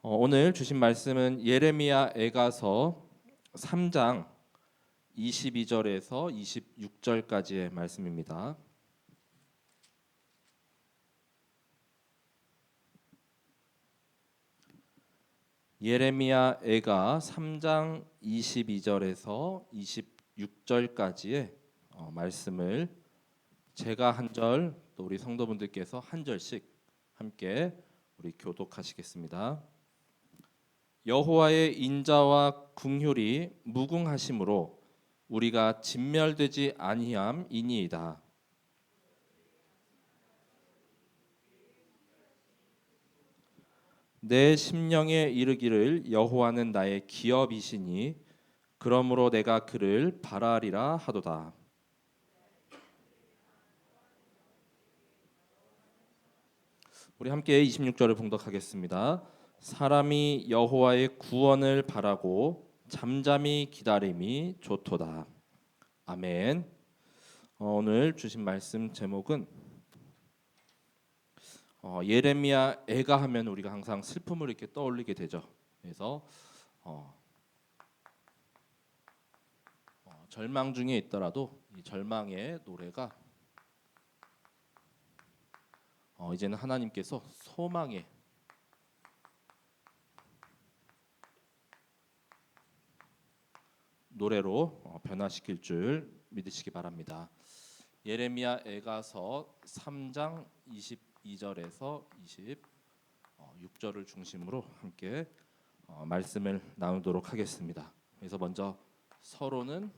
오늘 주신 말씀은 예레미야 애가서 3장 22절에서 26절까지의 말씀입니다. 예레미야 애가 3장 22절에서 26절까지의 말씀을 제가 한 절, 또 우리 성도분들께서 한 절씩 함께 우리 교독하시겠습니다. 여호와의 인자와 긍휼이 무궁하심으로 우리가 진멸되지 아니함이니이다. 내 심령에 이르기를 여호와는 나의 기업이시니 그러므로 내가 그를 바라리라 하도다. 우리 함께 26절을 봉독하겠습니다. 사람이 여호와의 구원을 바라고 잠잠히 기다림이 좋도다. 아멘. 오늘 주신 말씀 제목은 예레미야 애가 하면 우리가 항상 슬픔을 이렇게 떠올리게 되죠. 그래서 절망 중에 있더라도 이 절망의 노래가 이제는 하나님께서 소망의 노래로 변화시킬 줄 믿으시기 바랍니다. 예레미야 애가서 3장 22절에서 26절을 중심으로 함께 말씀을 나누도록 하겠습니다. 그래서 먼저 서론은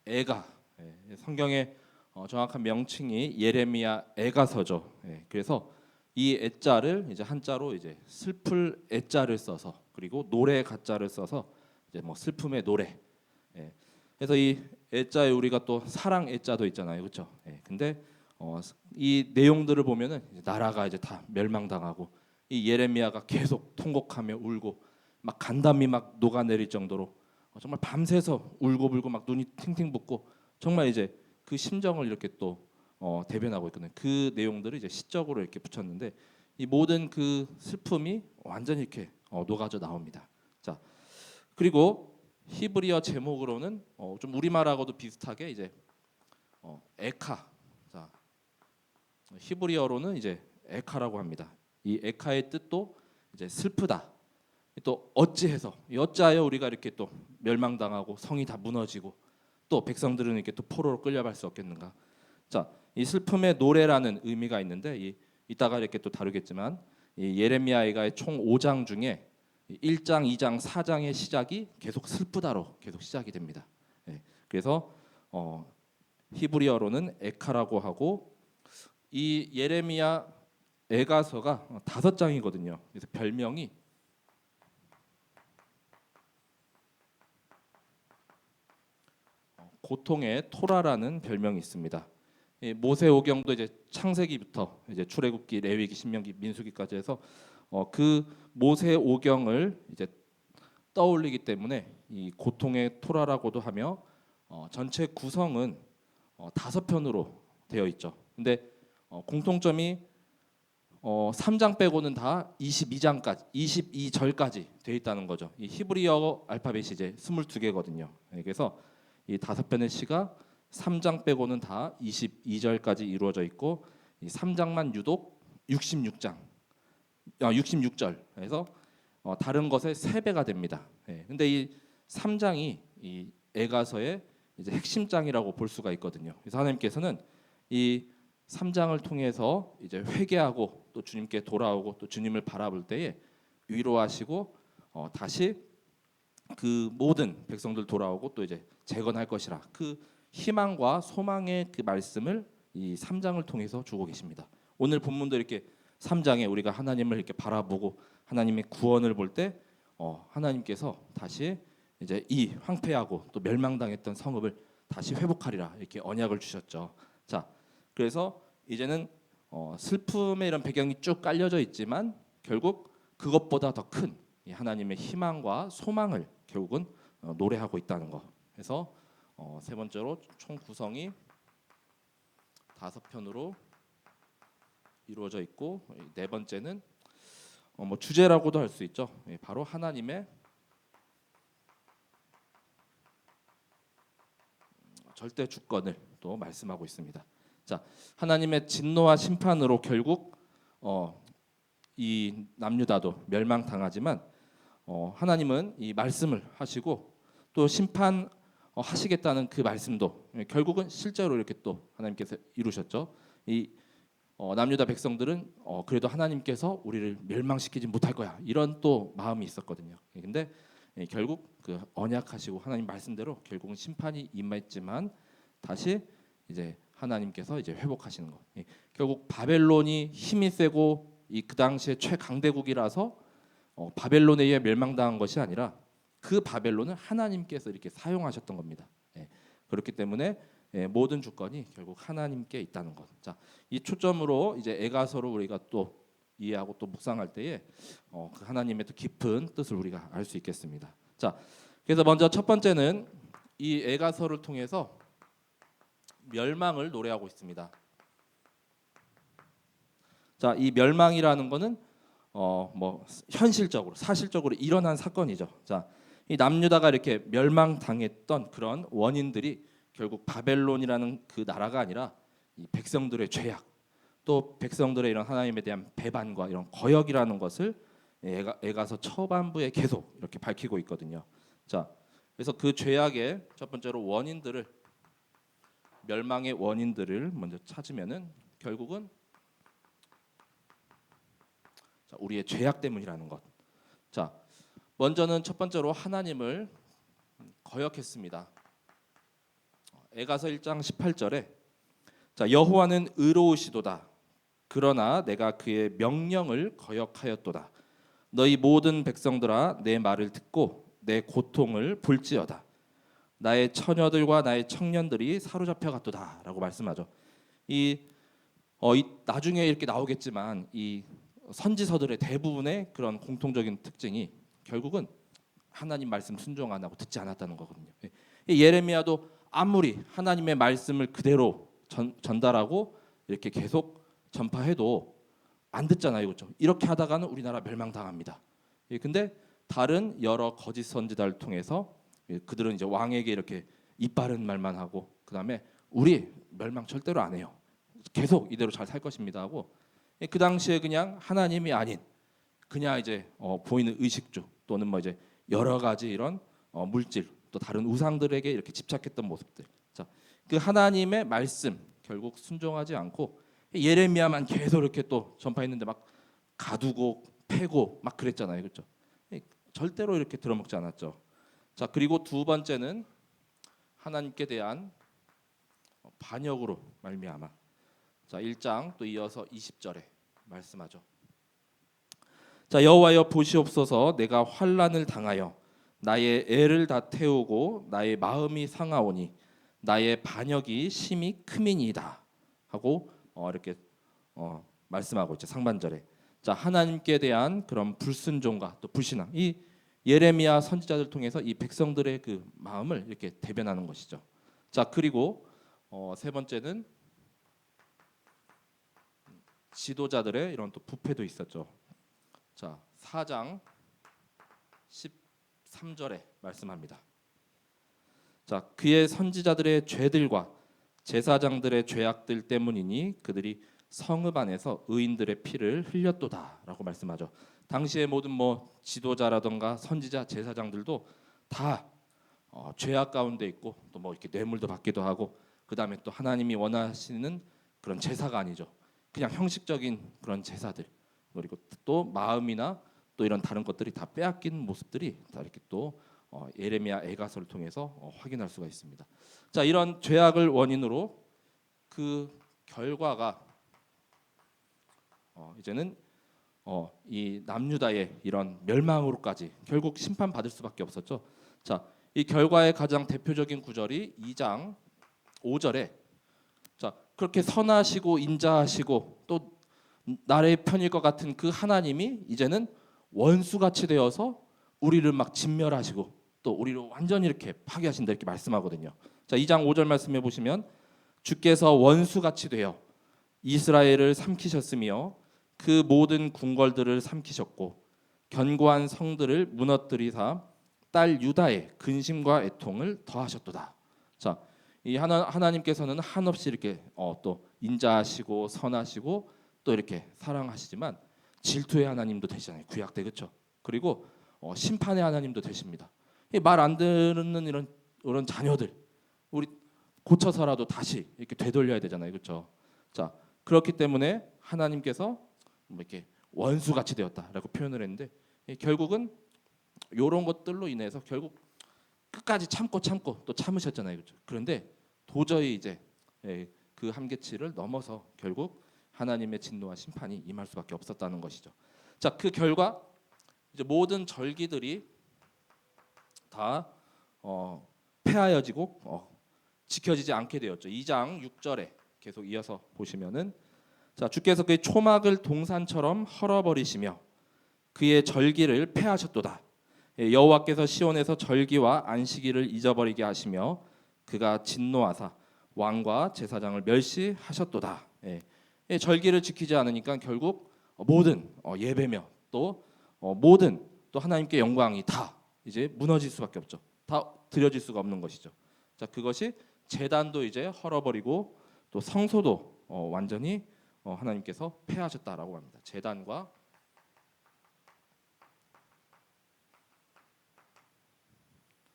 애가, 성경의 정확한 명칭이 예레미야 애가서죠. 그래서 이 애자를 이제 한자로 이제 슬플 애자를 써서, 그리고 노래 가자를 써서 이제 뭐 슬픔의 노래. 그래서 이 애자에 우리가 또 사랑 애자도 있잖아요, 그렇죠? 근데 이 내용들을 보면은 이제 나라가 이제 다 멸망당하고 이 예레미야가 계속 통곡하며 울고 막 간담이 막 녹아내릴 정도로 정말 밤새서 울고불고 막 눈이 팅팅 붓고 정말 이제 그 심정을 이렇게 또 대변하고 있거든요. 그 내용들을 이제 시적으로 이렇게 붙였는데 이 모든 그 슬픔이 완전히 이렇게 녹아져 나옵니다. 자, 그리고 히브리어 제목으로는 좀 우리말하고도 비슷하게 이제 에카. 자, 히브리어로는 이제 에카라고 합니다. 이 에카의 뜻도 이제 슬프다. 또 어찌해서 어찌하여 우리가 이렇게 또 멸망당하고 성이 다 무너지고 또 백성들은 이렇게 또 포로로 끌려갈 수 없겠는가? 자, 이 슬픔의 노래라는 의미가 있는데 이따가 이렇게 또 다루겠지만 이 예레미야의 총 5장 중에 1장, 2장, 4장의 시작이 계속 슬프다로 계속 시작이 됩니다. 그래서 히브리어로는 에카라고 하고 이 예레미야 애가서가 5장이거든요. 그래서 별명이 고통의 토라라는 별명이 있습니다. 모세오경도 이제 창세기부터 이제 출애굽기, 레위기, 신명기, 민수기까지 해서 그 모세오경을 이제 떠올리기 때문에 이 고통의 토라라고도 하며 전체 구성은 5편으로 되어 있죠. 근데 공통점이 3장 빼고는 다 22장까지, 22절까지 되어 있다는 거죠. 이 히브리어 알파벳이 이제 22개거든요. 그래서 이 5편의 시가 3장 빼고는 다 22절까지 이루어져 있고 이 3장만 유독 66절. 그래서 다른 것의 3배가 됩니다. 근데 이 3장이 이 애가서의 이제 핵심장이라고 볼 수가 있거든요. 그래서 하나님께서는 이 3장을 통해서 이제 회개하고 또 주님께 돌아오고 또 주님을 바라볼 때에 위로하시고 다시 그 모든 백성들 돌아오고 또 이제 재건할 것이라 그 희망과 소망의 그 말씀을 이 3장을 통해서 주고 계십니다. 오늘 본문도 이렇게 3장에 우리가 하나님을 이렇게 바라보고 하나님의 구원을 볼 때 하나님께서 다시 이제 이 황폐하고 또 멸망당했던 성읍을 다시 회복하리라 이렇게 언약을 주셨죠. 자, 그래서 이제는 슬픔의 이런 배경이 쭉 깔려져 있지만 결국 그것보다 더 큰 하나님의 희망과 소망을 결국은 노래하고 있다는 거. 그래서 세 번째로 총 구성이 5편으로 이루어져 있고, 네 번째는 뭐 주제라고도 할 수 있죠. 바로 하나님의 절대 주권을 또 말씀하고 있습니다. 자, 하나님의 진노와 심판으로 결국 이 남유다도 멸망당하지만 하나님은 이 말씀을 하시고 또 심판 하시겠다는 그 말씀도 결국은 실제로 이렇게 또 하나님께서 이루셨죠. 이 남유다 백성들은 그래도 하나님께서 우리를 멸망시키지 못할 거야 이런 또 마음이 있었거든요. 근데 결국 그 언약하시고 하나님 말씀대로 결국은 심판이 임했지만 다시 이제 하나님께서 이제 회복하시는 것. 결국 바벨론이 힘이 세고 이 그 당시에 최강대국이라서 바벨론에 의해 멸망당한 것이 아니라 그 바벨론을 하나님께서 이렇게 사용하셨던 겁니다. 그렇기 때문에 모든 주권이 결국 하나님께 있다는 것. 자, 이 초점으로 이제 에가서를 우리가 또 이해하고 또 묵상할 때에 그 하나님의 또 깊은 뜻을 우리가 알 수 있겠습니다. 자, 그래서 먼저 첫 번째는 이 에가서를 통해서 멸망을 노래하고 있습니다. 자, 이 멸망이라는 거는 뭐 현실적으로 사실적으로 일어난 사건이죠. 자, 이 남유다가 이렇게 멸망당했던 그런 원인들이 결국 바벨론이라는 그 나라가 아니라 이 백성들의 죄악, 또 백성들의 이런 하나님에 대한 배반과 이런 거역이라는 것을 에가서 초반부에 계속 이렇게 밝히고 있거든요. 자, 그래서 그 죄악의 첫 번째로 원인들을 멸망의 원인들을 먼저 찾으면은 결국은 우리의 죄악 때문이라는 것. 자, 먼저는 첫 번째로 하나님을 거역했습니다. 에가서 1장 18절에 자, 여호와는 의로우시도다. 그러나 내가 그의 명령을 거역하였도다. 너희 모든 백성들아 내 말을 듣고 내 고통을 볼지어다. 나의 처녀들과 나의 청년들이 사로잡혀 갔도다라고 말씀하죠. 이 나중에 이렇게 나오겠지만 이 선지서들의 대부분의 그런 공통적인 특징이 결국은 하나님 말씀 순종 안 하고 듣지 않았다는 거거든요. 예레미야도 아무리 하나님의 말씀을 그대로 전달하고 이렇게 계속 전파해도 안 듣잖아요, 그렇죠? 이렇게 하다가는 우리나라 멸망당합니다. 근데 다른 여러 거짓 선지자를 통해서 그들은 이제 왕에게 이렇게 이빠른 말만 하고 그다음에 우리 멸망 절대로 안 해요. 계속 이대로 잘 살 것입니다 하고 그 당시에 그냥 하나님이 아닌 그냥 이제 보이는 의식주 또는 뭐 이제 여러 가지 이런 물질 또 다른 우상들에게 이렇게 집착했던 모습들. 자, 그 하나님의 말씀 결국 순종하지 않고 예레미야만 계속 이렇게 또 전파했는데 막 가두고 패고 막 그랬잖아요, 그렇죠? 절대로 이렇게 들어먹지 않았죠. 자, 그리고 두 번째는 하나님께 대한 반역으로 말미암아. 자, 1장 또 이어서 20절에 말씀하죠. 자, 여호와여 보시옵소서 내가 환난을 당하여 나의 애를 다 태우고 나의 마음이 상하오니 나의 반역이 심히 크미니이다 하고 이렇게 말씀하고 있죠. 상반절에. 자, 하나님께 대한 그런 불순종과 또 불신앙. 이 예레미야 선지자들 통해서 이 백성들의 그 마음을 이렇게 대변하는 것이죠. 자, 그리고 세 번째는 지도자들의 이런 또 부패도 있었죠. 자, 4장 13절에 말씀합니다. 자, 그의 선지자들의 죄들과 제사장들의 죄악들 때문이니 그들이 성읍 안에서 의인들의 피를 흘렸도다라고 말씀하죠. 당시의 모든 뭐 지도자라던가 선지자, 제사장들도 다 죄악 가운데 있고 또 뭐 이렇게 뇌물도 받기도 하고 그다음에 또 하나님이 원하시는 그런 제사가 아니죠. 그냥 형식적인 그런 제사들 그리고 또 마음이나 또 이런 다른 것들이 다 빼앗긴 모습들이 다 이렇게 또 예레미야 에가서를 통해서 확인할 수가 있습니다. 자, 이런 죄악을 원인으로 그 결과가 이제는 이 남유다의 이런 멸망으로까지 결국 심판받을 수밖에 없었죠. 자, 이 결과의 가장 대표적인 구절이 2장 5절에 자, 그렇게 선하시고 인자하시고 또 나의 편일 것 같은 그 하나님이 이제는 원수같이 되어서 우리를 막 진멸하시고 또 우리를 완전히 이렇게 파괴하신다 이렇게 말씀하거든요. 자, 2장 5절 말씀해 보시면 주께서 원수같이 되어 이스라엘을 삼키셨으며 그 모든 궁궐들을 삼키셨고 견고한 성들을 무너뜨리사 딸 유다의 근심과 애통을 더하셨도다. 자, 이 하나님께서는 한없이 이렇게 또 인자하시고 선하시고 또 이렇게 사랑하시지만 질투의 하나님도 되시잖아요. 구약 때 그렇죠. 그리고 심판의 하나님도 되십니다. 말 안 듣는 이런 자녀들 우리 고쳐서라도 다시 이렇게 되돌려야 되잖아요. 그렇죠. 자, 그렇기 때문에 하나님께서 뭐 이렇게 원수같이 되었다라고 표현을 했는데 결국은 이런 것들로 인해서 결국 끝까지 참고 또 참으셨잖아요. 그렇죠? 그런데 도저히 이제 그 한계치를 넘어서 결국 하나님의 진노와 심판이 임할 수밖에 없었다는 것이죠. 자, 그 결과 이제 모든 절기들이 다 폐하여지고 지켜지지 않게 되었죠. 2장 6절에 계속 이어서 보시면은 자, 주께서 그의 초막을 동산처럼 헐어버리시며 그의 절기를 폐하셨도다. 여호와께서 시온에서 절기와 안식일을 잊어버리게 하시며 그가 진노하사 왕과 제사장을 멸시하셨도다. 절기를 지키지 않으니까 결국 모든 예배며 또 모든 또 하나님께 영광이 다 이제 무너질 수밖에 없죠. 다 드려질 수가 없는 것이죠. 자, 그것이 제단도 이제 헐어버리고 또 성소도 완전히 하나님께서 폐하셨다라고 합니다. 제단과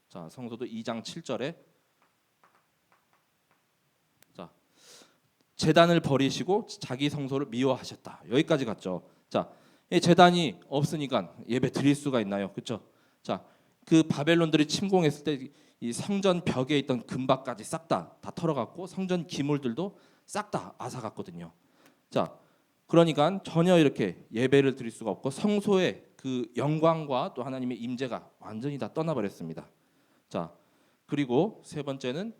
자, 성소도 2장 7절에 자, 제단을 버리시고 자기 성소를 미워하셨다. 여기까지 갔죠. 자, 이 제단이 없으니까 예배 드릴 수가 있나요? 그렇죠? 자, 그 바벨론들이 침공했을 때 이 성전 벽에 있던 금박까지 싹 다 털어갔고 성전 기물들도 싹 다 앗아갔거든요. 자, 그러니까 전혀 이렇게 예배를 드릴 수가 없고 성소의 그 영광과 또 하나님의 임재가 완전히 다 떠나버렸습니다. 자, 그리고 세 번째는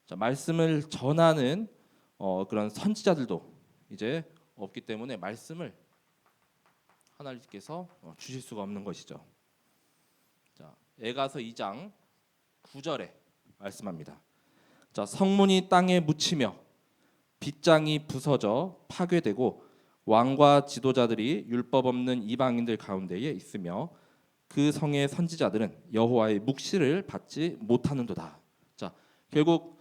자, 말씀을 전하는 그런 선지자들도 이제 없기 때문에 말씀을 하나님께서 주실 수가 없는 것이죠. 자, 에가서 2장 9절에 말씀합니다. 자, 성문이 땅에 묻히며 빗장이 부서져 파괴되고 왕과 지도자들이 율법 없는 이방인들 가운데에 있으며 그 성의 선지자들은 여호와의 묵시를 받지 못하는도다. 자, 결국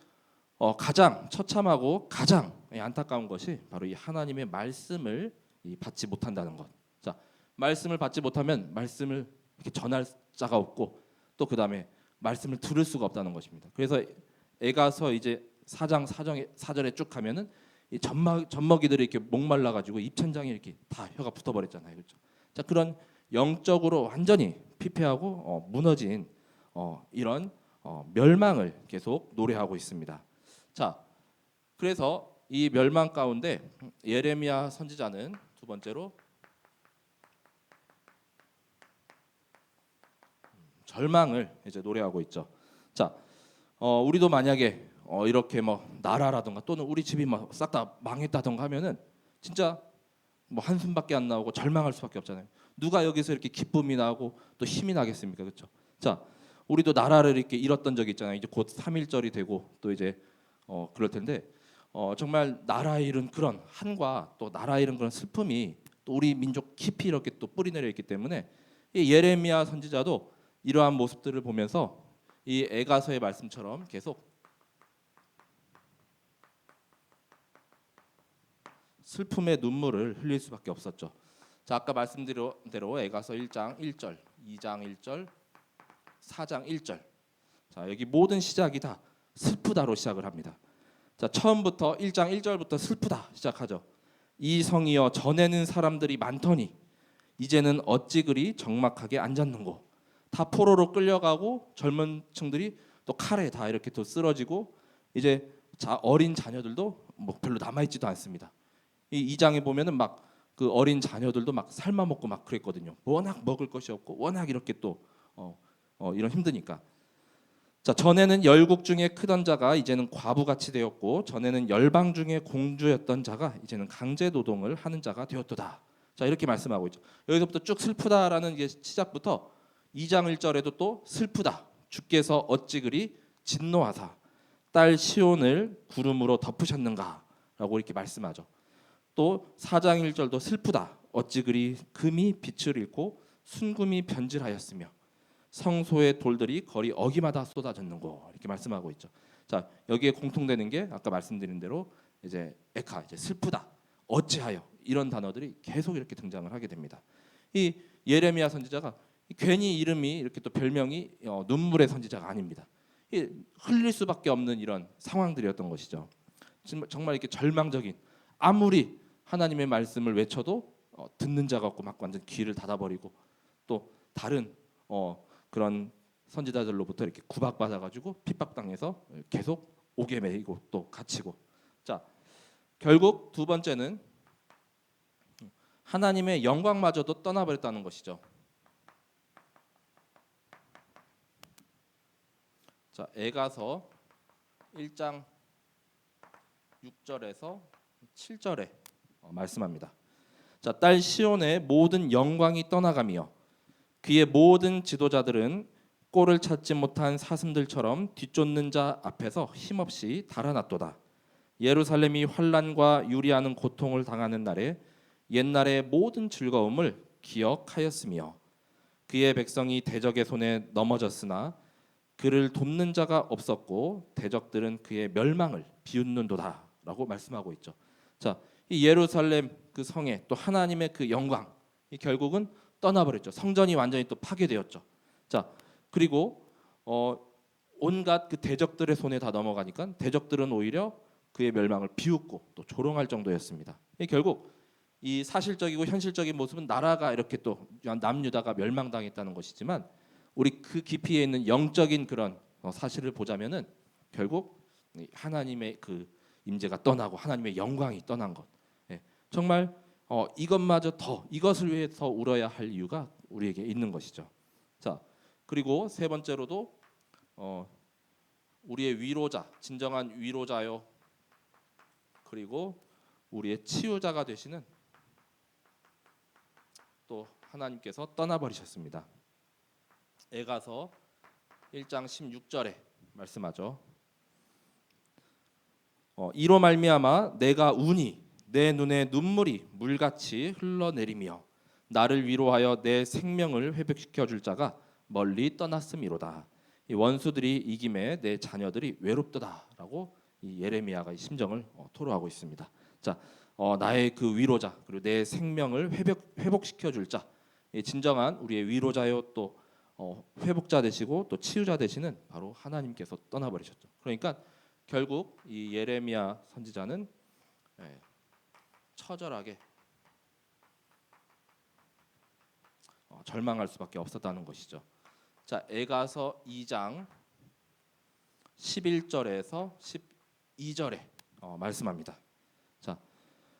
가장 처참하고 가장 안타까운 것이 바로 이 하나님의 말씀을 받지 못한다는 것. 자, 말씀을 받지 못하면 말씀을 이렇게 전할 자가 없고 또 그 다음에 말씀을 들을 수가 없다는 것입니다. 그래서 에가서 이제 4장 4절에 쭉 가면은 이 젖먹이들이 이렇게 목말라 가지고 입천장에 이렇게 다 혀가 붙어버렸잖아요. 그렇죠? 자, 그런 영적으로 완전히 피폐하고 무너진 이런 멸망을 계속 노래하고 있습니다. 자, 그래서 이 멸망 가운데 예레미야 선지자는 두 번째로 절망을 이제 노래하고 있죠. 자, 우리도 만약에 이렇게 뭐 나라라든가 또는 우리 집이 막 싹 다 망했다든가 하면은 진짜 뭐 한숨밖에 안 나오고 절망할 수밖에 없잖아요. 누가 여기서 이렇게 기쁨이 나고 또 힘이 나겠습니까? 그렇죠? 자, 우리도 나라를 이렇게 잃었던 적이 있잖아요. 이제 곧 3.1절이 되고 또 이제 그럴 텐데 정말 나라 잃은 그런 한과 또 나라 잃은 그런 슬픔이 또 우리 민족 깊이 이렇게 또 뿌리내려 있기 때문에 이 예레미야 선지자도 이러한 모습들을 보면서 이 에가서의 말씀처럼 계속 슬픔의 눈물을 흘릴 수밖에 없었죠. 자, 아까 말씀드린 대로 에가서 1장 1절, 2장 1절, 4장 1절. 자, 여기 모든 시작이 다 슬프다로 시작을 합니다. 자, 처음부터 1장 1절부터 슬프다 시작하죠. 이 성이여 전에는 사람들이 많더니 이제는 어찌 그리 적막하게 앉았는고. 다 포로로 끌려가고 젊은 층들이 또 칼에 다 이렇게 또 쓰러지고 이제 어린 자녀들도 뭐 별로 남아 있지도 않습니다. 이 2장에 보면은 막 그 어린 자녀들도 막 삶아 먹고 막 그랬거든요. 워낙 먹을 것이 없고 워낙 이렇게 또 이런 힘드니까. 자, 전에는 열국 중에 크던 자가 이제는 과부같이 되었고 전에는 열방 중에 공주였던 자가 이제는 강제 노동을 하는 자가 되었도다. 자, 이렇게 말씀하고 있죠. 여기서부터 쭉 슬프다라는 게 시작부터 2장 1절에도 또 슬프다. 주께서 어찌 그리 진노하사 딸 시온을 구름으로 덮으셨는가라고 라고 이렇게 말씀하죠. 또 4장 1절도 슬프다. 어찌 그리 금이 빛을 잃고 순금이 변질하였으며 성소의 돌들이 거리 어기마다 쏟아졌는고 이렇게 말씀하고 있죠. 자, 여기에 공통되는 게 아까 말씀드린 대로 이제 에카, 이제 슬프다, 어찌하여 이런 단어들이 계속 이렇게 등장을 하게 됩니다. 이 예레미야 선지자가 괜히 이름이 이렇게 또 별명이 눈물의 선지자가 아닙니다. 흘릴 수밖에 없는 이런 상황들이었던 것이죠. 정말 이렇게 절망적인, 아무리 하나님의 말씀을 외쳐도 듣는 자가 없고 막 완전 귀를 닫아버리고 또 다른 그런 선지자들로부터 이렇게 구박받아가지고 핍박당해서 계속 옥에 매이고 또 갇히고. 자, 결국 두 번째는 하나님의 영광마저도 떠나버렸다는 것이죠. 자, 에가서 1장 6절에서 7절에 말씀합니다. 자, 딸 시온의 모든 영광이 떠나가며 그의 모든 지도자들은 꼴을 찾지 못한 사슴들처럼 뒤쫓는 자 앞에서 힘없이 달아났도다. 예루살렘이 환난과 유리하는 고통을 당하는 날에 옛날의 모든 즐거움을 기억하였으며 그의 백성이 대적의 손에 넘어졌으나 그를 돕는 자가 없었고 대적들은 그의 멸망을 비웃는도다라고 말씀하고 있죠. 자, 이 예루살렘 그 성에 또 하나님의 그 영광 이 결국은 떠나버렸죠. 성전이 완전히 또 파괴되었죠. 자, 그리고 온갖 그 대적들의 손에 다 넘어가니까 대적들은 오히려 그의 멸망을 비웃고 또 조롱할 정도였습니다. 결국 이 사실적이고 현실적인 모습은 나라가 이렇게 또 남유다가 멸망당했다는 것이지만 우리 그 깊이에 있는 영적인 그런 사실을 보자면은 결국 하나님의 그 임재가 떠나고 하나님의 영광이 떠난 것. 정말 이것마저 더 이것을 위해 더 울어야 할 이유가 우리에게 있는 것이죠. 자, 그리고 세 번째로도 우리의 위로자, 진정한 위로자요. 그리고 우리의 치유자가 되시는 또 하나님께서 떠나버리셨습니다. 에가서 1장 16절에 말씀하죠. 이로 말미암아 내가 우니 내 눈에 눈물이 물같이 흘러내리며 나를 위로하여 내 생명을 회복시켜 줄 자가 멀리 떠났음이로다. 이 원수들이 이김에 내 자녀들이 외롭도다라고 이 예레미야가 이 심정을 토로하고 있습니다. 자, 나의 그 위로자 그리고 내 생명을 회복시켜 줄 자, 진정한 우리의 위로자요 또 회복자 되시고 또 치유자 되시는 바로 하나님께서 떠나버리셨죠. 그러니까 결국 이 예레미야 선지자는 처절하게 절망할 수밖에 없었다는 것이죠. 자, 에가서 2장 11절에서 12절에 말씀합니다. 자,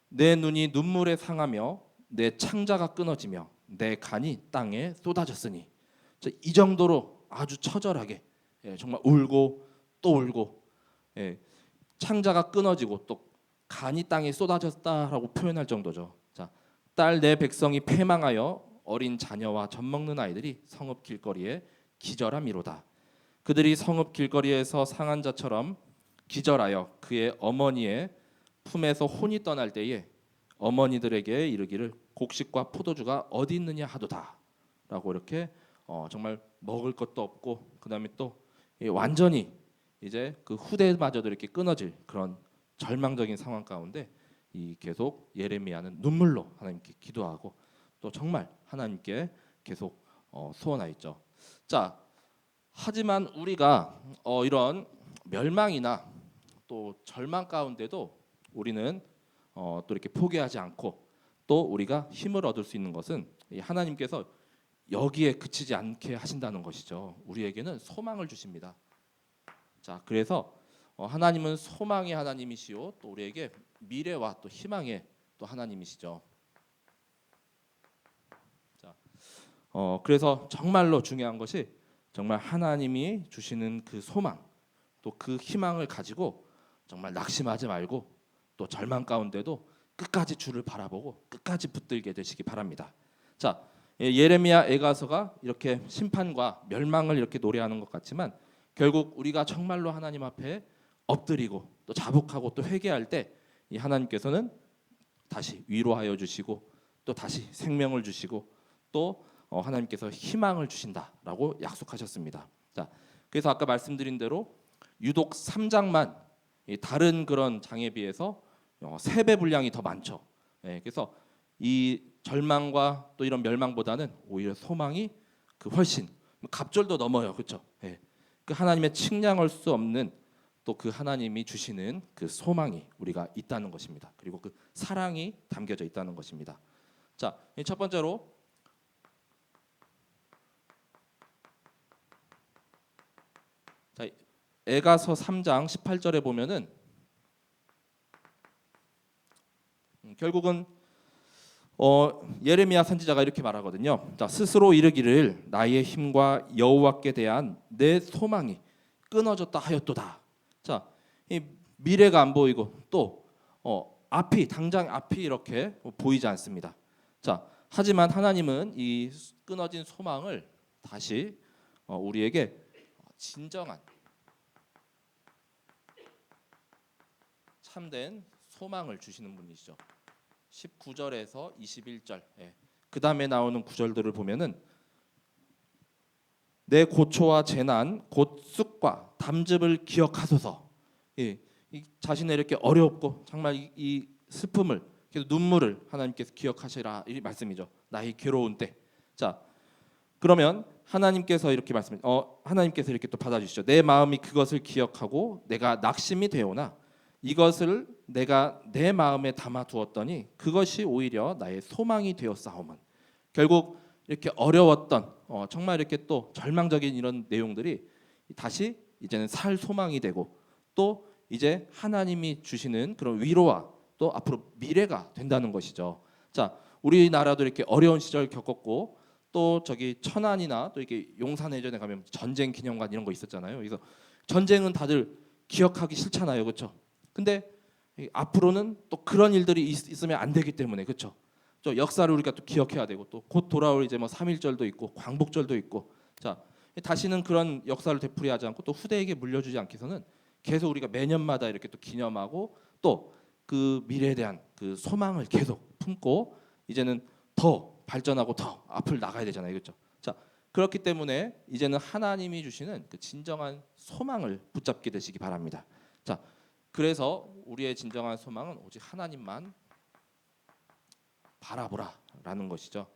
내 눈이 눈물에 상하며 내 창자가 끊어지며 내 간이 땅에 쏟아졌으니. 자, 이 정도로 아주 처절하게 정말 울고 또 울고 창자가 끊어지고 또 간이 땅에 쏟아졌다라고 표현할 정도죠. 자, 딸 내 백성이 패망하여 어린 자녀와 젖 먹는 아이들이 성읍 길거리에 기절함이로다. 그들이 성읍 길거리에서 상한 자처럼 기절하여 그의 어머니의 품에서 혼이 떠날 때에 어머니들에게 이르기를 곡식과 포도주가 어디 있느냐 하도다라고 이렇게 정말 먹을 것도 없고 그다음에 또 완전히 이제 그 후대마저도 이렇게 끊어질 그런 절망적인 상황 가운데 이 계속 예레미야는 눈물로 하나님께 기도하고 또 정말 하나님께 계속 소원하였죠. 자, 하지만 우리가 이런 멸망이나 또 절망 가운데도 우리는 또 이렇게 포기하지 않고 또 우리가 힘을 얻을 수 있는 것은 하나님께서 여기에 그치지 않게 하신다는 것이죠. 우리에게는 소망을 주십니다. 자, 그래서 하나님은 소망의 하나님이시요 또 우리에게 미래와 또 희망의 또 하나님이시죠. 자, 그래서 정말로 중요한 것이 정말 하나님이 주시는 그 소망 또 그 희망을 가지고 정말 낙심하지 말고 또 절망 가운데도 끝까지 주를 바라보고 끝까지 붙들게 되시기 바랍니다. 자, 예레미야 에가서가 이렇게 심판과 멸망을 이렇게 노래하는 것 같지만 결국 우리가 정말로 하나님 앞에 엎드리고 또 자복하고 또 회개할 때 이 하나님께서는 다시 위로하여 주시고 또 다시 생명을 주시고 또 하나님께서 희망을 주신다라고 약속하셨습니다. 자, 그래서 아까 말씀드린 대로 유독 3장만 다른 그런 장에 비해서 3배 분량이 더 많죠. 예, 그래서 이 절망과 또 이런 멸망보다는 오히려 소망이 그 훨씬 갑절도 넘어요, 그렇죠? 예, 그 하나님의 측량할 수 없는 또 그 하나님이 주시는 그 소망이 우리가 있다는 것입니다. 그리고 그 사랑이 담겨져 있다는 것입니다. 자, 첫 번째로 자, 에가서 3장 18절에 보면은 결국은 예레미야 선지자가 이렇게 말하거든요. 자, 스스로 이르기를 나의 힘과 여호와께 대한 내 소망이 끊어졌다 하였도다. 자, 이 미래가 안 보이고 또 앞이 당장 앞이 이렇게 보이지 않습니다. 자, 하지만 하나님은 이 끊어진 소망을 다시 우리에게 진정한 참된 소망을 주시는 분이시죠. 19절에서 21절. 예. 그 다음에 나오는 구절들을 보면은 내 고초와 재난 곧 쑥과 담즙을 기억하소서. 예. 이 자신의 이렇게 어렵고 정말 이 슬픔을 그래서 눈물을 하나님께서 기억하시라 이 말씀이죠. 나의 괴로운 때. 자, 그러면 하나님께서 이렇게 하나님께서 이렇게 또 받아주시죠. 내 마음이 그것을 기억하고 내가 낙심이 되오나 이것을 내가 내 마음에 담아 두었더니 그것이 오히려 나의 소망이 되었사오면. 결국 이렇게 어려웠던 정말 이렇게 또 절망적인 이런 내용들이 다시 이제는 살 소망이 되고 또 이제 하나님이 주시는 그런 위로와 또 앞으로 미래가 된다는 것이죠. 자, 우리나라도 이렇게 어려운 시절 겪었고 또 저기 천안이나 또 이렇게 용산해전에 가면 전쟁 기념관 이런 거 있었잖아요. 그래서 전쟁은 다들 기억하기 싫잖아요, 그렇죠? 근데 앞으로는 또 그런 일들이 있으면 안 되기 때문에 그렇죠. 저 역사를 우리가 또 기억해야 되고 또 곧 돌아올 이제 뭐 3.1절도 있고 광복절도 있고 자 다시는 그런 역사를 되풀이하지 않고 또 후대에게 물려주지 않고서는 계속 우리가 매년마다 이렇게 또 기념하고 또 그 미래에 대한 그 소망을 계속 품고 이제는 더 발전하고 더 앞을 나가야 되잖아요, 그렇죠? 자 그렇기 때문에 이제는 하나님이 주시는 그 진정한 소망을 붙잡게 되시기 바랍니다. 자. 그래서 우리의 진정한 소망은 오직 하나님만 바라보라라는 것이죠.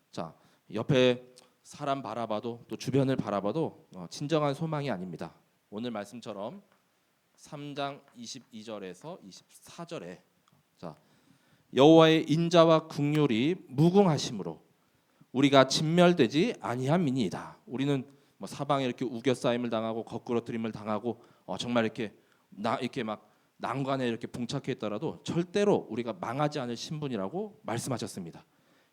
자, 옆에 사람 바라봐도 또 주변을 바라봐도 진정한 소망이 아닙니다. 오늘 말씀처럼 3장 22절에서 24절에 자, 여호와의 인자와 긍휼이 무궁하심으로 우리가 진멸되지 아니함이니이다. 우리는 뭐 사방에 이렇게 우겨싸임을 당하고 거꾸러뜨림을 당하고 정말 이렇게 막 난관에 이렇게 봉착해 있더라도 절대로 우리가 망하지 않을 신분이라고 말씀하셨습니다.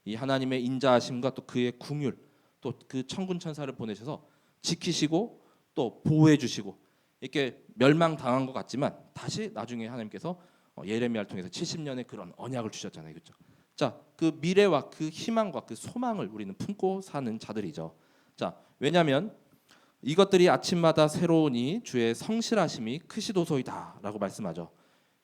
이 하나님의 인자하심과 또 그의 긍휼 또 그 천군 천사를 보내셔서 지키시고 또 보호해 주시고 이렇게 멸망당한 것 같지만 다시 나중에 하나님께서 예레미야를 통해서 70년의 그런 언약을 주셨잖아요. 그렇죠? 자, 그 미래와 그 희망과 그 소망을 우리는 품고 사는 자들이죠. 자, 왜냐하면 이것들이 아침마다 새로우니 주의 성실하심이 크시도소이다라고 말씀하죠.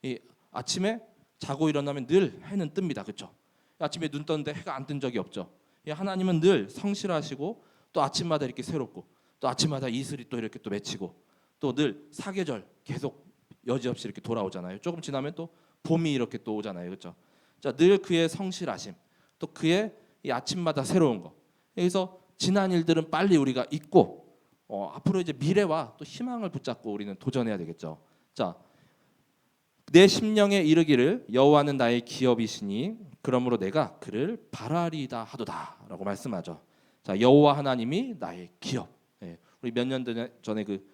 이 아침에 자고 일어나면 늘 해는 뜹니다. 그렇죠? 아침에 눈 떴는데 해가 안 뜬 적이 없죠. 하나님은 늘 성실하시고 또 아침마다 이렇게 새롭고 또 아침마다 이슬이 또 이렇게 또 맺히고 또 늘 사계절 계속 여지없이 이렇게 돌아오잖아요. 조금 지나면 또 봄이 이렇게 또 오잖아요. 그렇죠? 자, 늘 그의 성실하심 또 그의 이 아침마다 새로운 거. 그래서 지난 일들은 빨리 우리가 잊고 앞으로 이제 미래와 또 희망을 붙잡고 우리는 도전해야 되겠죠. 자, 내 심령에 이르기를 여호와는 나의 기업이시니 그러므로 내가 그를 바라리다 하도다라고 말씀하죠. 자, 여호와 하나님이 나의 기업. 예, 우리 몇 년 전에 그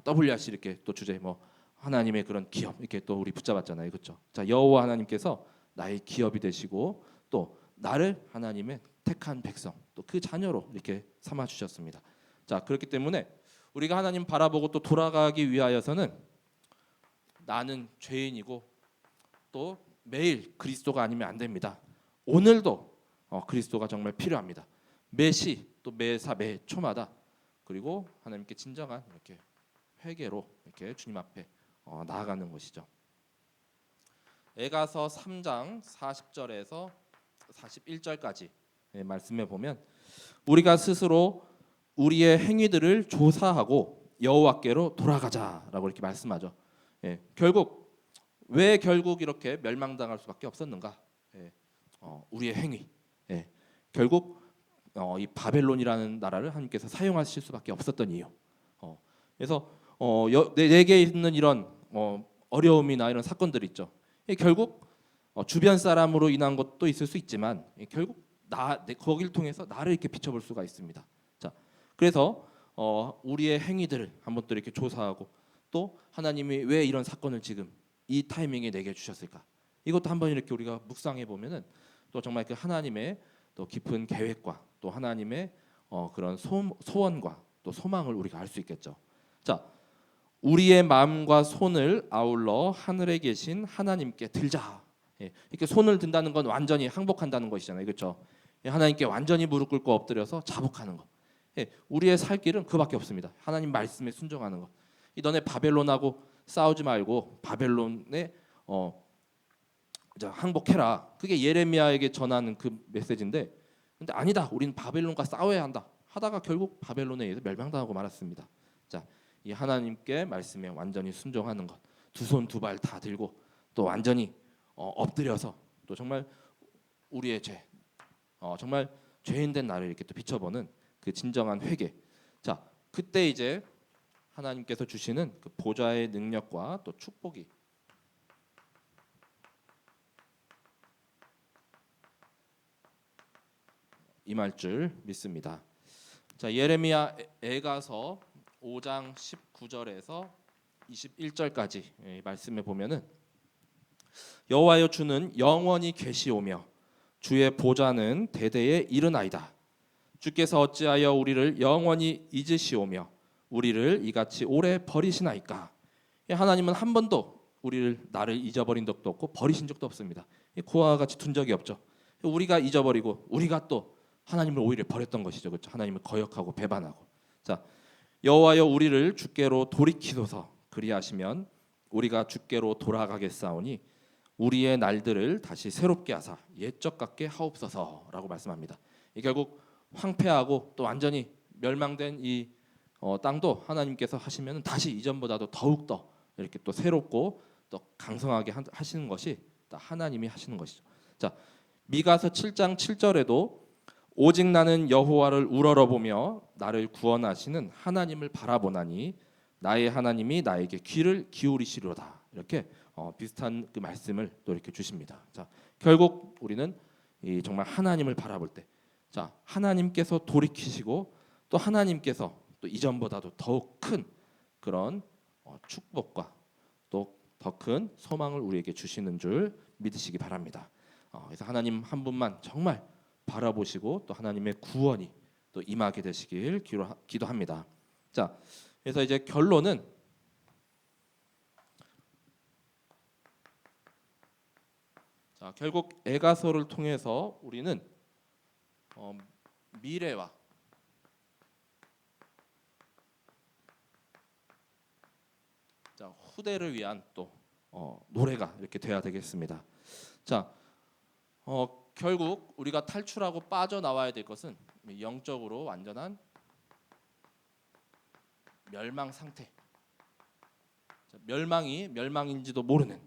WRC 이렇게 또 주제 뭐 하나님의 그런 기업 이렇게 또 우리 붙잡았잖아요, 그렇죠? 자, 여호와 하나님께서 나의 기업이 되시고 또 나를 하나님의 택한 백성 또 그 자녀로 이렇게 삼아 주셨습니다. 자, 그렇기 때문에 우리가 하나님 바라보고 또 돌아가기 위하여서는 나는 죄인이고 또 매일 그리스도가 아니면 안 됩니다. 오늘도 그리스도가 정말 필요합니다. 매시 또 매사 매 초마다 그리고 하나님께 진정한 이렇게 회개로 이렇게 주님 앞에 나아가는 것이죠. 에가서 3장 40절에서 41절까지 말씀해 보면 우리가 스스로 우리의 행위들을 조사하고 여호와께로 돌아가자라고 이렇게 말씀하죠. 왜 결국 이렇게 멸망당할 수밖에 없었는가? 우리의 행위. 결국 이 바벨론이라는 나라를 하나님께서 사용하실 수밖에 없었던 이유. 그래서 내게 있는 이런 어려움이나 이런 사건들 있죠. 결국 주변 사람으로 인한 것도 있을 수 있지만 결국 거기를 통해서 나를 이렇게 비춰볼 수가 있습니다. 자, 그래서 우리의 행위들을 한번 또 이렇게 조사하고 또 하나님이 왜 이런 사건을 지금 이 타이밍에 내게 주셨을까? 이것도 한번 이렇게 우리가 묵상해 보면은 또 정말 그 하나님의 또 깊은 계획과 또 하나님의 그런 소원과 또 소망을 우리가 알 수 있겠죠. 자, 우리의 마음과 손을 아울러 하늘에 계신 하나님께 들자. 이렇게 손을 든다는 건 완전히 항복한다는 것이잖아요, 그렇죠? 하나님께 완전히 무릎 꿇고 엎드려서 자복하는 것. 우리의 살 길은 그밖에 없습니다. 하나님 말씀에 순종하는 것. 너네 바벨론하고 싸우지 말고 바벨론에 항복해라. 그게 예레미야에게 전하는 그 메시지인데, 근데 아니다. 우리는 바벨론과 싸워야 한다. 하다가 결국 바벨론에 의해서 멸망당하고 말았습니다. 자, 이 하나님께 말씀에 완전히 순종하는 것. 두 손 두 발 다 들고 또 완전히 엎드려서 또 정말 우리의 죄, 정말 죄인된 나를 이렇게 또 비춰보는 그 진정한 회개. 자, 그때 이제 하나님께서 주시는 그 보좌의 능력과 또 축복이 임할 줄 믿습니다. 자, 예레미야 에가서 5장 19절에서 21절까지 말씀해 보면은 여호와여 주는 영원히 계시오며 주의 보좌는 대대에 이르나이다. 주께서 어찌하여 우리를 영원히 잊으시오며 우리를 이같이 오래 버리시나이까? 하나님은 한 번도 나를 잊어버린 적도 없고 버리신 적도 없습니다. 그와 같이 둔 적이 없죠. 우리가 잊어버리고 우리가 또 하나님을 오히려 버렸던 것이죠, 그렇죠? 하나님을 거역하고 배반하고. 자, 여호와여 우리를 주께로 돌이키소서. 그리하시면 우리가 주께로 돌아가겠사오니 우리의 날들을 다시 새롭게 하사 옛적 같게 하옵소서라고 말씀합니다. 결국 황폐하고 또 완전히 멸망된 이 땅도 하나님께서 하시면 다시 이전보다도 더욱 더 이렇게 또 새롭고 또 강성하게 하시는 것이 하나님이 하시는 것이죠. 자, 미가서 7장 7절에도 오직 나는 여호와를 우러러보며 나를 구원하시는 하나님을 바라보나니 나의 하나님이 나에게 귀를 기울이시리로다. 이렇게 비슷한 그 말씀을 또 이렇게 주십니다. 자, 결국 우리는 정말 하나님을 바라볼 때, 자, 하나님께서 돌이키시고 또 하나님께서 또 이전보다도 더욱 큰 그런 축복과 또 더 큰 소망을 우리에게 주시는 줄 믿으시기 바랍니다. 그래서 하나님 한 분만 정말 바라보시고 또 하나님의 구원이 또 임하게 되시길 기도합니다. 자, 그래서 이제 결론은 결국 에가서를 통해서 우리는 미래와 후대를 위한 또 노래가 이렇게 돼야 되겠습니다. 자, 결국 우리가 탈출하고 빠져나와야 될 것은 영적으로 완전한 멸망 상태. 멸망이 멸망인지도 모르는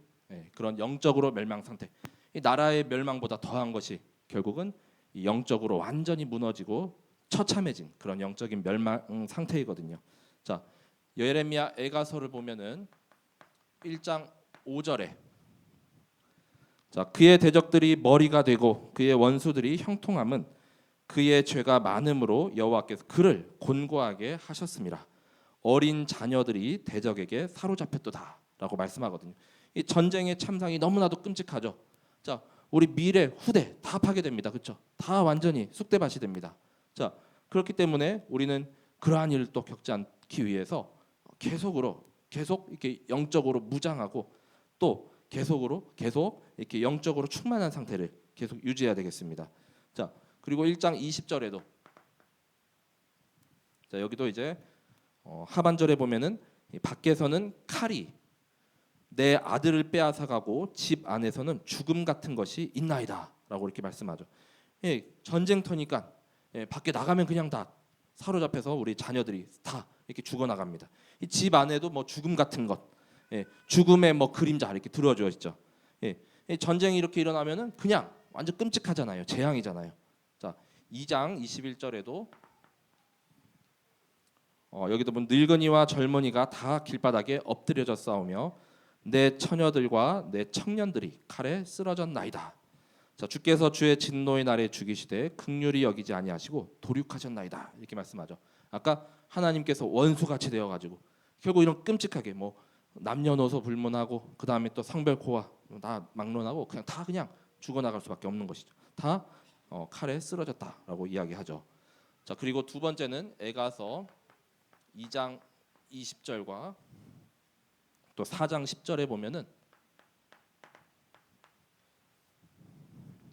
그런 영적으로 멸망 상태. 이 나라의 멸망보다 더한 것이 결국은 이 영적으로 완전히 무너지고 처참해진 그런 영적인 멸망 상태이거든요. 자, 예레미야 에가서를 보면은 1장 5절에 자, 그의 대적들이 머리가 되고 그의 원수들이 형통함은 그의 죄가 많음으로 여호와께서 그를 곤고하게 하셨습니다. 어린 자녀들이 대적에게 사로잡혔도다라고 말씀하거든요. 이 전쟁의 참상이 너무나도 끔찍하죠. 자, 우리 미래, 후대 다 파괴됩니다. 그렇죠? 다 완전히 쑥대밭이 됩니다. 자, 그렇기 때문에 우리는 그러한 일을 또 겪지 않기 위해서 계속 이렇게 영적으로 무장하고 또 계속 이렇게 영적으로 충만한 상태를 계속 유지해야 되겠습니다. 자, 그리고 1장 20절에도 자, 여기도 이제 하반절에 보면은 밖에서는 칼이 내 아들을 빼앗아가고 집 안에서는 죽음 같은 것이 있나이다라고 이렇게 말씀하죠. 예, 전쟁터니까 밖에 나가면 그냥 다 사로잡혀서 우리 자녀들이 다 이렇게 죽어 나갑니다. 이 집 안에도 뭐 죽음 같은 것, 죽음의 뭐 그림자 이렇게 들어져 있죠. 전쟁이 이렇게 일어나면은 그냥 완전 끔찍하잖아요. 재앙이잖아요. 자, 2장 21절에도 여기도 보면 늙은이와 젊은이가 다 길바닥에 엎드려져 싸우며 내 처녀들과 내 청년들이 칼에 쓰러졌나이다. 자, 주께서 주의 진노의 날에 죽이시되 긍휼히 여기지 아니하시고 도륙하셨나이다. 이렇게 말씀하죠. 아까 하나님께서 원수같이 되어 가지고 결국 이런 끔찍하게 뭐 남녀노소 불문하고 그 다음에 또 성별코와 다 막론하고 그냥 죽어나갈 수밖에 없는 것이죠. 다 칼에 쓰러졌다라고 이야기하죠. 자, 그리고 두 번째는 에가서 2장 20절과 또 4장 10절에 보면은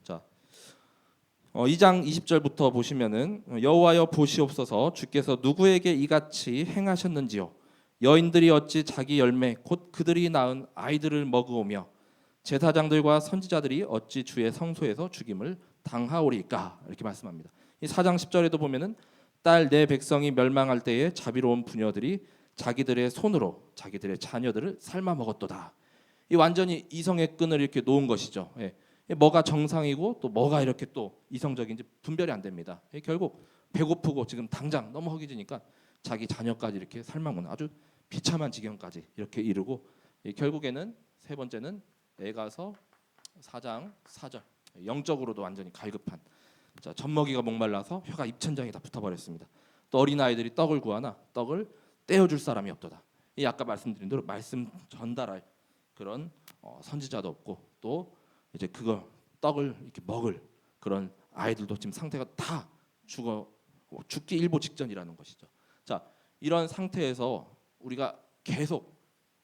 자, 2장 20절부터 보시면은 여호와여 보시옵소서 주께서 누구에게 이같이 행하셨는지요. 여인들이 어찌 자기 열매 곧 그들이 낳은 아이들을 먹으오며 제사장들과 선지자들이 어찌 주의 성소에서 죽임을 당하오리까. 이렇게 말씀합니다. 이 4장 10절에도 보면은 딸 내 백성이 멸망할 때에 자비로운 부녀들이 자기들의 손으로 자기들의 자녀들을 삶아 먹었도다. 이 완전히 이성의 끈을 이렇게 놓은 것이죠. 뭐가 정상이고 또 뭐가 이렇게 또 이성적인지 분별이 안 됩니다. 결국 배고프고 지금 당장 너무 허기지니까 자기 자녀까지 이렇게 삶아 먹는 아주 비참한 지경까지 이렇게 이르고 결국에는 세 번째는 에가서 4장 4절 영적으로도 완전히 갈급한 자, 젖먹이가 목말라서 혀가 입천장에 다 붙어버렸습니다. 또 어린아이들이 떡을 구하나 떡을 떼어줄 사람이 없도다. 이 아까 말씀드린 대로 말씀 전달할 그런 선지자도 없고 또 이제 그걸 떡을 이렇게 먹을 그런 아이들도 지금 상태가 다 죽기 일보 직전이라는 것이죠. 자, 이런 상태에서 우리가 계속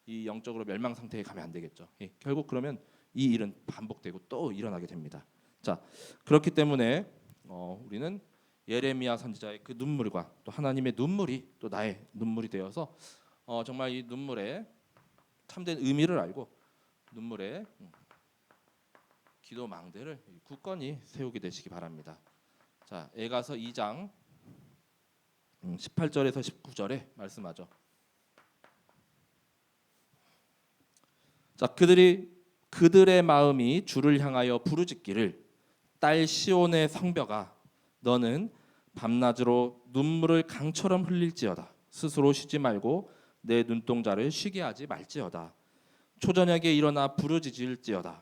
이 영적으로 멸망 상태에 가면 안 되겠죠. 결국 그러면 이 일은 반복되고 또 일어나게 됩니다. 자, 그렇기 때문에 우리는 예레미야 선지자의 그 눈물과 또 하나님의 눈물이 또 나의 눈물이 되어서 정말 이 눈물의 참된 의미를 알고 눈물의 기도 망대를 굳건히 세우게 되시기 바랍니다. 자, 에가서 2장 18절에서 19절에 말씀하죠. 자, 그들의 마음이 주를 향하여 부르짖기를 딸 시온의 성벽아 너는 밤낮으로 눈물을 강처럼 흘릴지어다. 스스로 쉬지 말고 내 눈동자를 쉬게 하지 말지어다. 초저녁에 일어나 부르짖을지어다.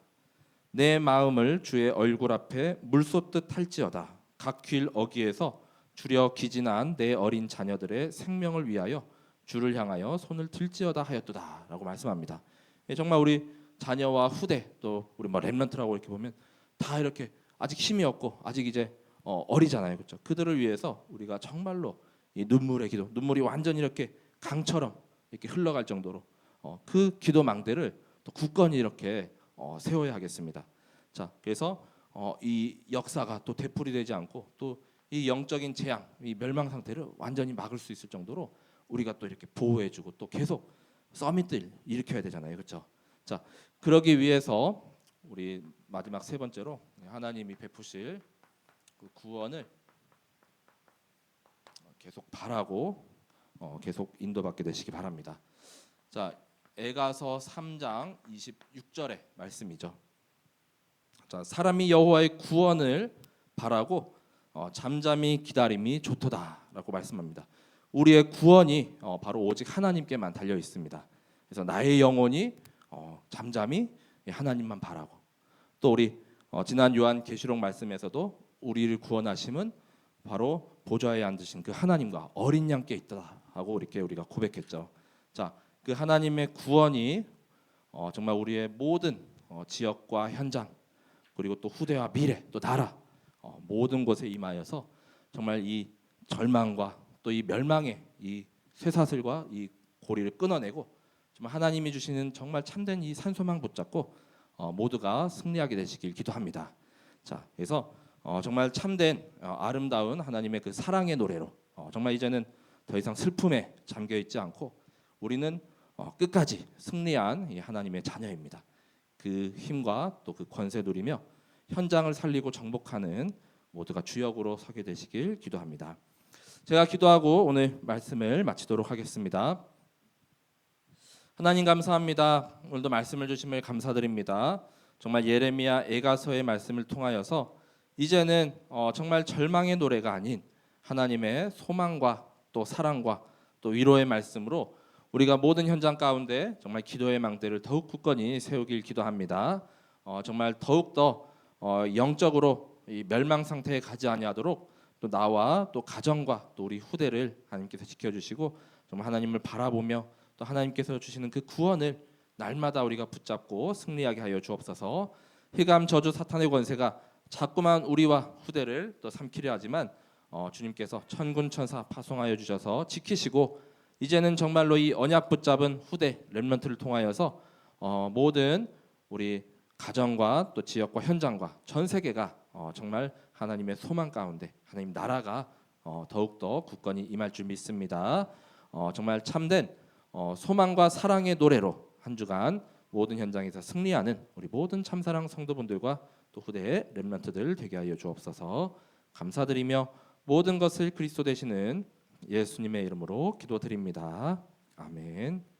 내 마음을 주의 얼굴 앞에 물쏟듯 할지어다. 각 길 어귀에서 주려 기진한 내 어린 자녀들의 생명을 위하여 주를 향하여 손을 들지어다 하였도다라고 말씀합니다. 정말 우리 자녀와 후대 또 우리 뭐 렘넌트라고 이렇게 보면 다 이렇게 아직 힘이 없고 아직 이제 어리잖아요, 그렇죠? 그들을 위해서 우리가 정말로 이 눈물의 기도, 눈물이 완전히 이렇게 강처럼 이렇게 흘러갈 정도로 그 기도 망대를 또 굳건히 이렇게 세워야 하겠습니다. 자, 그래서 이 역사가 또 되풀이되지 않고 또 이 영적인 재앙, 이 멸망 상태를 완전히 막을 수 있을 정도로 우리가 또 이렇게 보호해주고 또 계속 서밋들 일으켜야 되잖아요, 그렇죠? 자, 그러기 위해서 우리 마지막 세 번째로 하나님이 베푸실 그 구원을 계속 바라고 계속 인도받게 되시기 바랍니다. 자, 에가서 3장 26절의 말씀이죠. 자, 사람이 여호와의 구원을 바라고 잠잠히 기다림이 좋도다라고 말씀합니다. 우리의 구원이 바로 오직 하나님께만 달려 있습니다. 그래서 나의 영혼이 잠잠히 하나님만 바라고 또 우리 지난 요한 계시록 말씀에서도 우리를 구원하심은 바로 보좌에 앉으신 그 하나님과 어린 양께 있다 하고 이렇게 우리가 고백했죠. 자, 그 하나님의 구원이 정말 우리의 모든 지역과 현장 그리고 또 후대와 미래 또 나라 모든 곳에 임하여서 정말 이 절망과 또 이 멸망의 이 쇠사슬과 이 고리를 끊어내고 정말 하나님이 주시는 정말 참된 이 산소망 붙잡고 모두가 승리하게 되시길 기도합니다. 자, 그래서 정말 참된 아름다운 하나님의 그 사랑의 노래로 정말 이제는 더 이상 슬픔에 잠겨 있지 않고 우리는 끝까지 승리한 이 하나님의 자녀입니다. 그 힘과 또 그 권세 누리며 현장을 살리고 정복하는 모두가 주역으로 서게 되시길 기도합니다. 제가 기도하고 오늘 말씀을 마치도록 하겠습니다. 하나님 감사합니다. 오늘도 말씀을 주심을 감사드립니다. 정말 예레미야 애가서의 말씀을 통하여서 이제는 정말 절망의 노래가 아닌 하나님의 소망과 또 사랑과 또 위로의 말씀으로 우리가 모든 현장 가운데 정말 기도의 망대를 더욱 굳건히 세우길 기도합니다. 정말 더욱 더 영적으로 이 멸망 상태에 가지 아니하도록 또 나와 또 가정과 또 우리 후대를 하나님께서 지켜주시고 정말 하나님을 바라보며 또 하나님께서 주시는 그 구원을 날마다 우리가 붙잡고 승리하게 하여 주옵소서. 흑암 저주 사탄의 권세가 자꾸만 우리와 후대를 또 삼키려 하지만 주님께서 천군 천사 파송하여 주셔서 지키시고 이제는 정말로 이 언약 붙잡은 후대 렘넌트를 통하여서 모든 우리 가정과 또 지역과 현장과 전 세계가 정말 하나님의 소망 가운데 하나님 나라가 더욱더 굳건히 임할 줄 믿습니다. 정말 참된 소망과 사랑의 노래로 한 주간 모든 현장에서 승리하는 우리 모든 참사랑 성도분들과 또 후대의 렘넌트들 되게 하여 주옵소서. 감사드리며 모든 것을 그리스도 되시는 예수님의 이름으로 기도드립니다. 아멘.